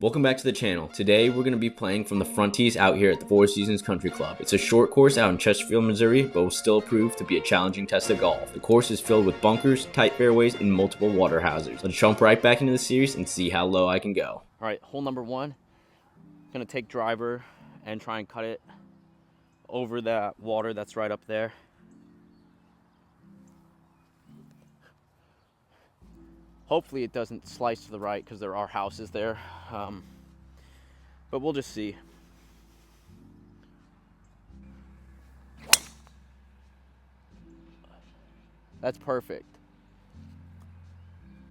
Welcome back to the channel. Today we're going to be playing from the front tees out here at the Four Seasons Country Club. It's a short course out in Chesterfield, Missouri, but will still prove to be a challenging test of golf. The course is filled with bunkers, tight fairways, and multiple water hazards. Let's jump right back into the series and see how low I can go. All right, hole number one. Gonna take driver and try and cut it over that water that's right up there. Hopefully it doesn't slice to the right because there are houses there, but we'll just see. That's perfect.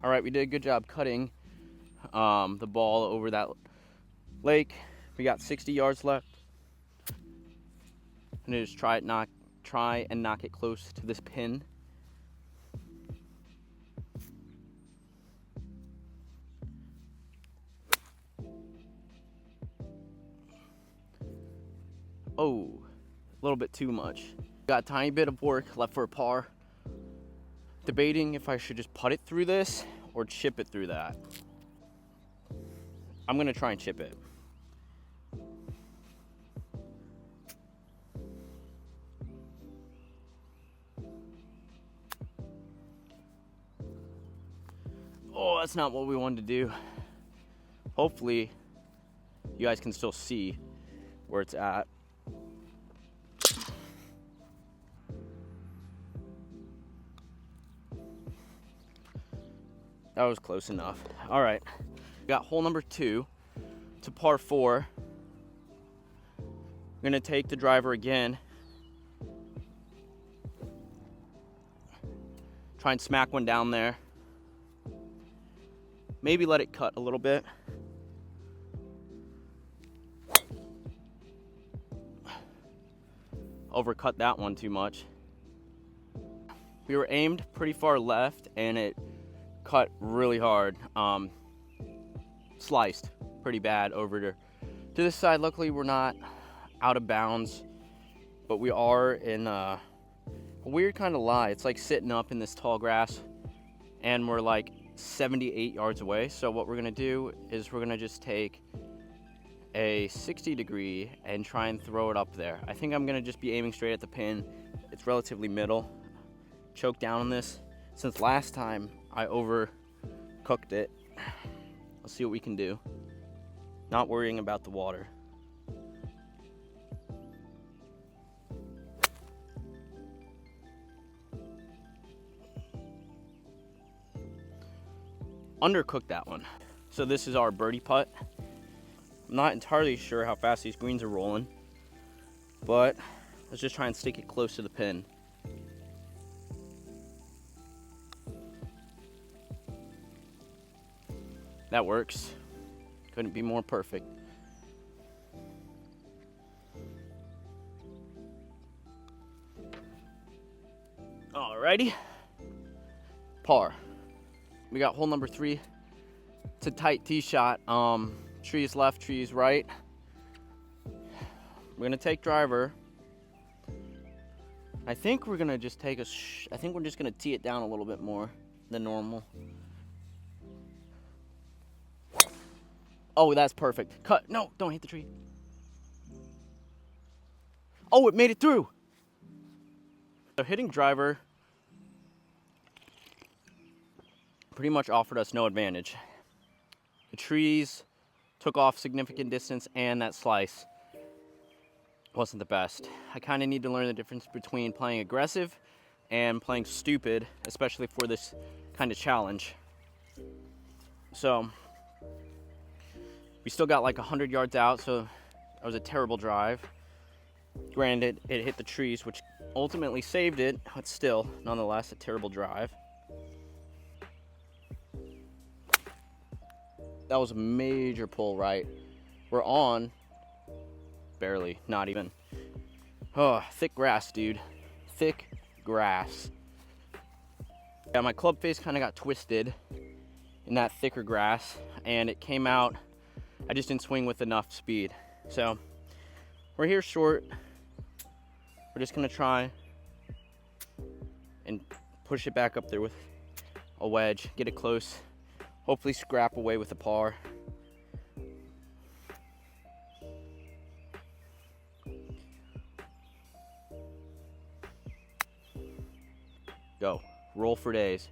All right, we did a good job cutting the ball over that lake. We got 60 yards left. I'm gonna just try and knock it close to this pin. Oh, a little bit too much. Got a tiny bit of work left for a par. Debating if I should just putt it through this or chip it through that. I'm gonna try and chip it. Oh, that's not what we wanted to do. Hopefully, you guys can still see where it's at. That was close enough. All right, got hole number two to par four. I'm gonna take the driver again. Try and smack one down there. Maybe let it cut a little bit. Overcut that one too much. We were aimed pretty far left and it cut really hard. Sliced pretty bad over to this side. Luckily we're not out of bounds, but we are in a weird kind of lie. It's like sitting up in this tall grass and we're like 78 yards away. So what we're gonna do is we're gonna just take a 60 degree and try and throw it up there. I think I'm gonna just be aiming straight at the pin. It's relatively middle. Choke down on this. Since last time I overcooked it. Let's see what we can do. Not worrying about the water. Undercooked that one. So this is our birdie putt. I'm not entirely sure how fast these greens are rolling, but let's just try and stick it close to the pin. That works. Couldn't be more perfect. Alrighty. Par. We got hole number three. It's a tight tee shot. Trees left, trees right. We're gonna take driver. I think we're gonna just take I think we're just gonna tee it down a little bit more than normal. Oh, that's perfect. Cut. No, don't hit the tree. Oh, it made it through. So hitting driver pretty much offered us no advantage. The trees took off significant distance and that slice wasn't the best. I kind of need to learn the difference between playing aggressive and playing stupid, especially for this kind of challenge. So we still got like 100 yards out, so that was a terrible drive. Granted, it hit the trees, which ultimately saved it, but still, nonetheless, a terrible drive. That was a major pull right. We're on, barely, not even. Oh, thick grass, dude. Thick grass. Yeah, my club face kind of got twisted in that thicker grass, and it came out. I just didn't swing with enough speed. So we're here short. We're just gonna try and push it back up there with a wedge, get it close, hopefully scrap away with a par. Go. Roll for days.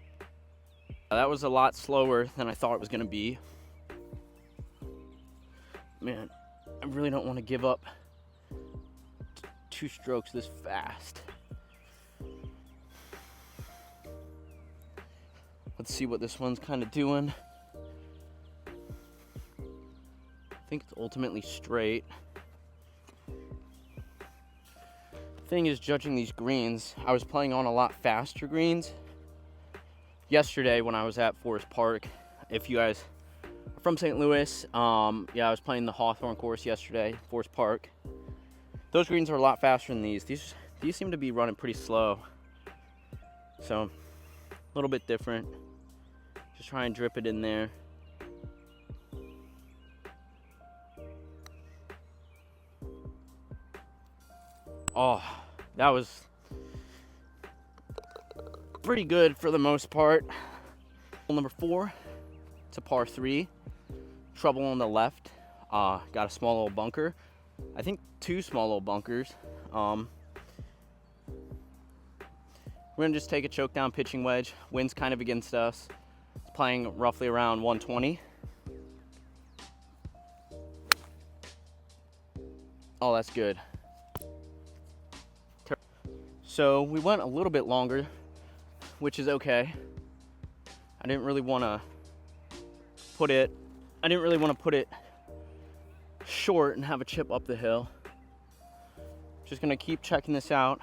That was a lot slower than I thought it was going to be. Man, I really don't want to give up 2 strokes this fast. Let's see what this one's kind of doing. I think it's ultimately straight. Thing is, judging these greens, I was playing on a lot faster greens yesterday when I was at Forest Park. If you guys are from St. Louis, yeah, I was playing the Hawthorne course yesterday, Forest Park. Those greens are a lot faster than these. These seem to be running pretty slow. So, a little bit different. Just try and drip it in there. Oh, that was pretty good for the most part. Hole number 4, it's a par 3. Trouble on the left. Got a small little bunker. I think 2 small little bunkers. We're gonna just take a choke down pitching wedge. Wind's kind of against us. It's playing roughly around 120. Oh, that's good. So we went a little bit longer, which is okay. I didn't really want to put it short and have a chip up the hill. Just gonna keep checking this out.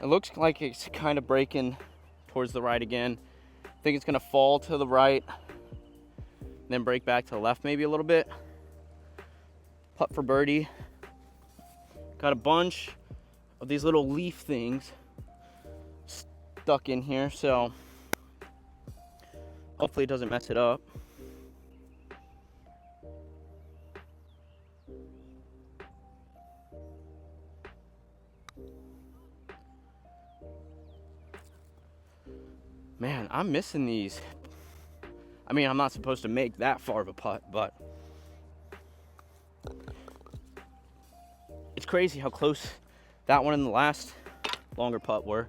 It looks like it's kind of breaking towards the right again. I think it's gonna fall to the right, then break back to the left maybe a little bit. Putt for birdie. Got a bunch of these little leaf things stuck in here, so hopefully it doesn't mess it up. Man, I'm missing these. I mean, I'm not supposed to make that far of a putt, but it's crazy how close that one and the last longer putt were.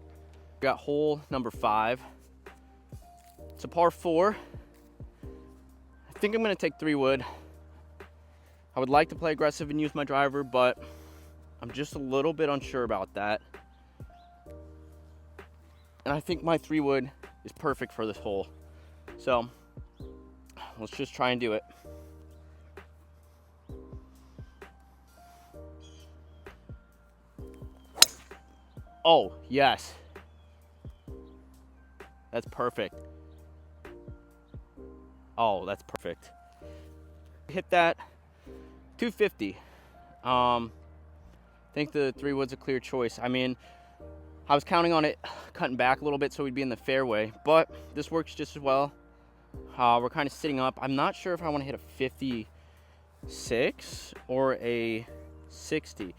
Got hole number 5. It's a par 4. I think I'm gonna take 3 wood. I would like to play aggressive and use my driver, but I'm just a little bit unsure about that. And I think my 3 wood is perfect for this hole. So let's just try and do it. Oh, yes. That's perfect. Oh, that's perfect. Hit that 250. I think the 3 wood's a clear choice. I mean, I was counting on it cutting back a little bit so we'd be in the fairway, but this works just as well. We're kind of sitting up. I'm not sure if I want to hit a 56 or a 60.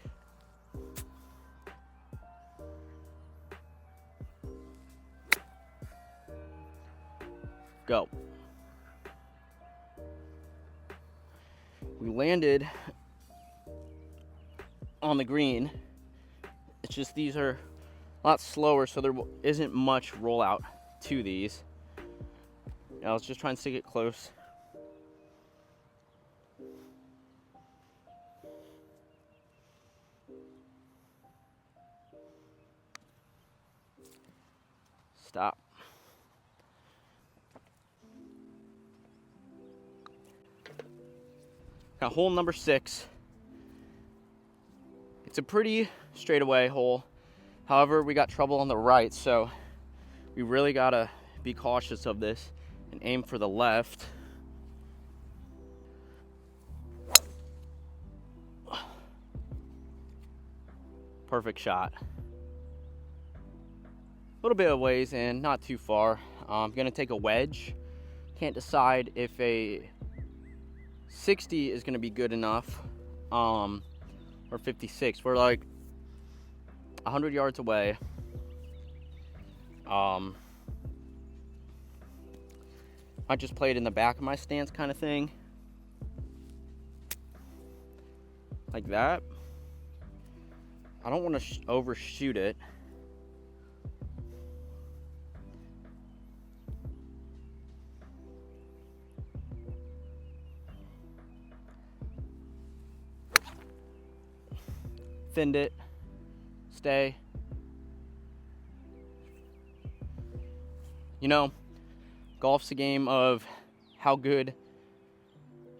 Go. We landed on the green. It's just these are a lot slower, so there isn't much rollout to these. I was just trying to stick it close. Stop. Got hole number 6. It's a pretty straightaway hole. However, we got trouble on the right, so we really gotta be cautious of this and aim for the left. Perfect shot. A little bit of ways in, not too far. I'm gonna take a wedge. Can't decide if a 60 is gonna be good enough, or 56. We're like 100 yards away. I just play it in the back of my stance kind of thing. Like that. I don't want to overshoot it. thinned it, stay. You know, golf's a game of how good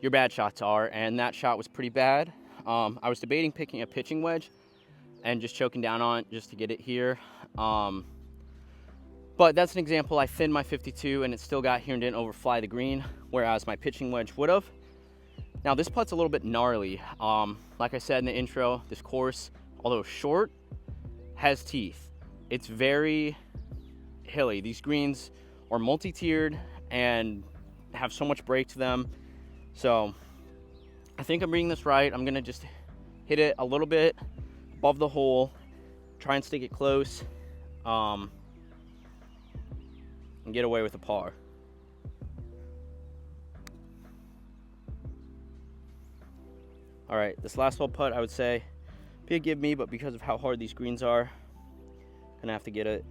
your bad shots are, and that shot was pretty bad. I was debating picking a pitching wedge and just choking down on it just to get it here. But that's an example. I thinned my 52 and it still got here and didn't overfly the green, whereas my pitching wedge would have. Now this putt's a little bit gnarly. Like I said in the intro, this course, although short, has teeth. It's very hilly. These greens are multi-tiered and have so much break to them. So I think I'm reading this right. I'm gonna just hit it a little bit above the hole, try and stick it close, and get away with a par. All right, this last hole putt, I would say, be a give me, but because of how hard these greens are, I'm gonna have to get it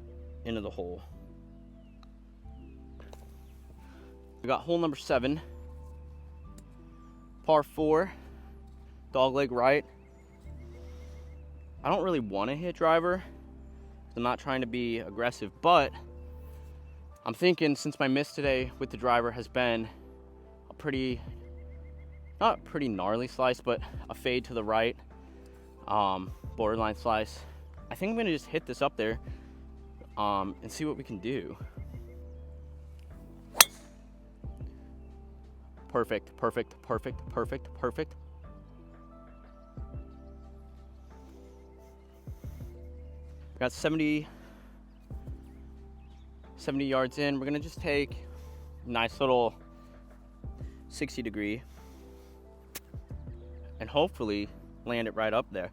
into the hole. We got hole number 7, par 4, dogleg right. I don't really want to hit driver. I'm not trying to be aggressive, but I'm thinking since my miss today with the driver has been a pretty, not pretty gnarly slice, but a fade to the right, borderline slice. I think I'm gonna just hit this up there and see what we can do. Perfect, perfect, perfect, perfect, perfect. Got 70 yards in. We're gonna just take a nice little 60 degree and hopefully land it right up there.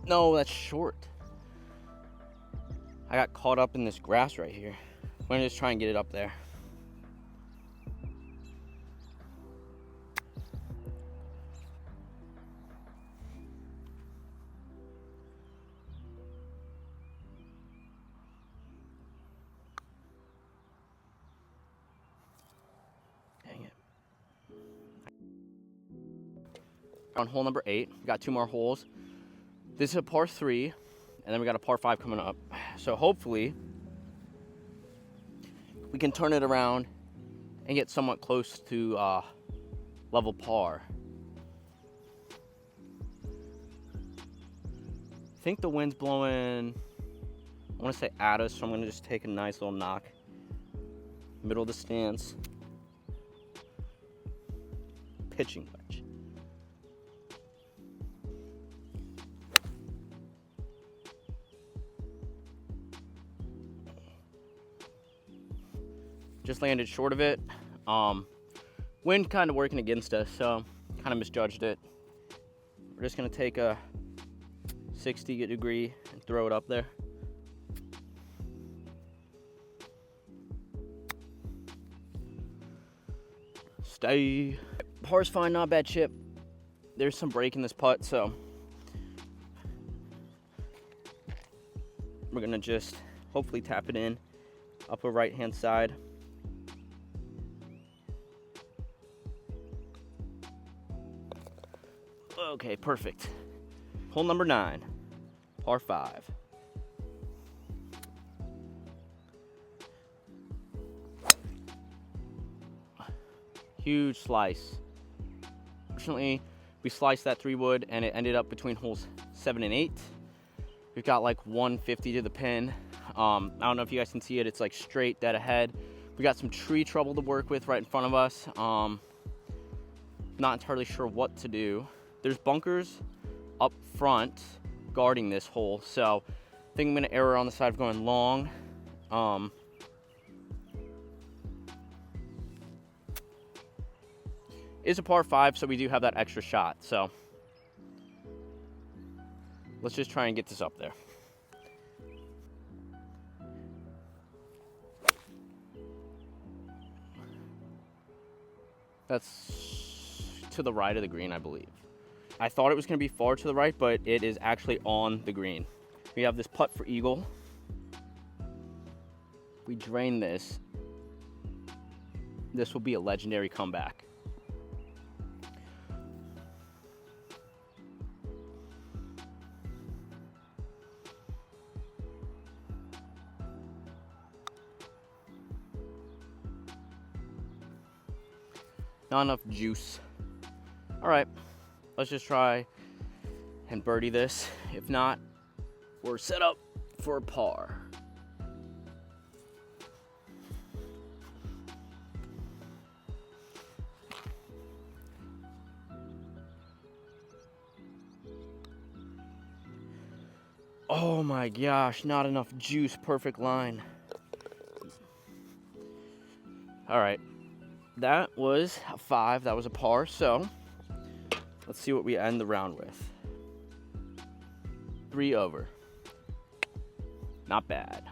No, that's short. I got caught up in this grass right here. I'm gonna just try and get it up there. On hole number 8, we got 2 more holes. This is a par 3, and then we got a par 5 coming up. So hopefully we can turn it around and get somewhat close to level par. I think the wind's blowing, I want to say at us, so I'm going to just take a nice little knock. Middle of the stance. Pitching wedge. Just landed short of it. Wind kind of working against us, so kind of misjudged it. We're just gonna take a 60 degree and throw it up there. Stay. Par's fine, not bad chip. There's some break in this putt, so we're gonna just hopefully tap it in upper right hand side. Okay, perfect. Hole number 9, par 5. Huge slice. Fortunately, we sliced that 3-wood and it ended up between holes 7 and 8. We've got like 150 to the pin. I don't know if you guys can see it. It's like straight dead ahead. We got some tree trouble to work with right in front of us. Not entirely sure what to do. There's bunkers up front guarding this hole, so I think I'm gonna err on the side of going long. It's a par 5, so we do have that extra shot. So let's just try and get this up there. That's to the right of the green, I believe. I thought it was going to be far to the right, but it is actually on the green. We have this putt for eagle. We drain this. This will be a legendary comeback. Not enough juice. All right, let's just try and birdie this. If not, we're set up for a par. Oh my gosh, not enough juice, perfect line. All right, that was a 5, that was a par, so let's see what we end the round with. 3 over. Not bad.